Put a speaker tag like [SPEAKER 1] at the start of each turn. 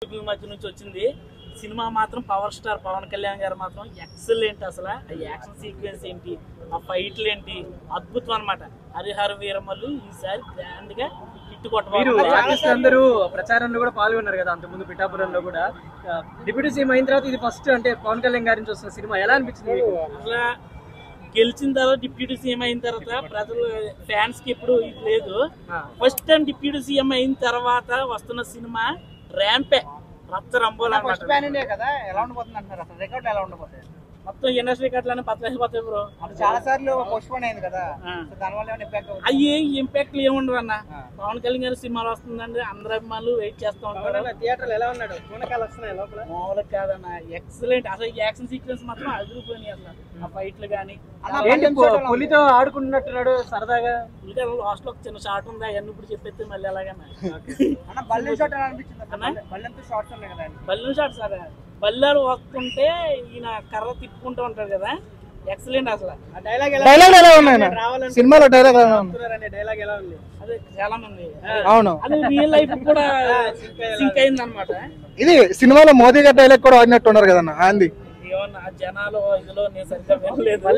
[SPEAKER 1] మధ్య నుంచి వచ్చింది సినిమా మాత్రం పవర్ స్టార్ పవన్ కళ్యాణ్ గారు మాత్రం ఎక్సలెంట్. అసలు ఆ యాక్షన్ సీక్వెన్స్ ఏంటి, ఆ ఫైట్లు ఏంటి, అద్భుతం అన్నమాట. హరిహర వీరమల్లు ఈసారి గ్రాండ్ గా హిట్ కొట్టబోతున్నారు.
[SPEAKER 2] అందరూ ప్రచారంలో కూడా పాల్గొన్నారు కదా, అంతకుముందు పిఠాపురంలో కూడా. డిప్యూటీ సీఎం అయిన తర్వాత ఇది ఫస్ట్ అంటే పవన్ కళ్యాణ్ గారి నుంచి వస్తున్న సినిమా ఎలా అనిపించింది?
[SPEAKER 1] అసలు గెలిచిన తర్వాత డిప్యూటీ సీఎం అయిన తర్వాత ప్రజలు ఫ్యాన్స్ కి ఎప్పుడు ఇది లేదు. ఫస్ట్ టైం డిప్యూటీ సీఎం అయిన తర్వాత వస్తున్న సినిమా ర్యాంపే రచ్చ రంబోలా
[SPEAKER 3] కదా. ఎలా ఉండబోతుంది అంటారు? అసలు రికార్డులు ఎలా ఉండబోతాయి?
[SPEAKER 1] మొత్తం ఇండస్ట్రీ రికార్డులన్నీ బద్దలైపోతాయి బ్రో.
[SPEAKER 3] చాలా సార్లు పోస్ట్పోన్ అయింది కదా, దానివల్ల ఇంపాక్ట్
[SPEAKER 1] అయ్యి ఇంపాక్ట్లు ఏముండవు అన్న. పవన్ కళ్యాణ్ గారి సినిమాలు వస్తుందండి, అందరు అభిమానులు వెయిట్ చేస్తూ ఉంటారు.
[SPEAKER 2] థియేటర్లు ఎలా ఉన్నాడు? పూనకాలు వస్తున్నాయి లోపల?
[SPEAKER 1] మామూలుగా కాదన్న, ఎక్సలెంట్. అసలు యాక్షన్ సీక్వెన్స్ మాత్రం అదిరిపోయినాయి. అసలు ఆ ఫైట్లు కానీ
[SPEAKER 2] పులితో ఆడుకుంటున్నట్టున్నాడు సరదాగా.
[SPEAKER 1] ఇంకా లాస్ట్ లో ఒక చిన్న షార్ట్ ఉంది, అవన్నీ ఇప్పుడు చెప్పేస్తే మళ్ళీ ఎలాగన్నా
[SPEAKER 3] బల్లెన్ షాట్ ఎలా అనిపించింది? బల్లెంతో షార్ట్స్ ఉన్నాయి కదా,
[SPEAKER 1] బల్లెన్ షాట్ సార్. బల్లాలు వస్తుంటే ఈయన కర్ర తిప్పుకుంటూ ఉంటాడు కదా, ఎక్సలెంట్. అసలు
[SPEAKER 3] డైలాగ్ ఎలా ఉన్నాయి సినిమాలో? డైలాగ్
[SPEAKER 2] డైలాగ్ ఎలా ఉంది?
[SPEAKER 1] అదే చాలా మంది
[SPEAKER 3] అవును,
[SPEAKER 1] అది రియల్ లైఫ్ కూడా సింక్ అయింది అనమాట.
[SPEAKER 3] ఇది సినిమాలో మోదీ గారి డైలాగ్ కూడా ఆడినట్టు ఉన్నారు కదన్న, అంది
[SPEAKER 1] ఏమన్నా జనాలు ఇందులో నేను సరిగ్గా వినలేదు.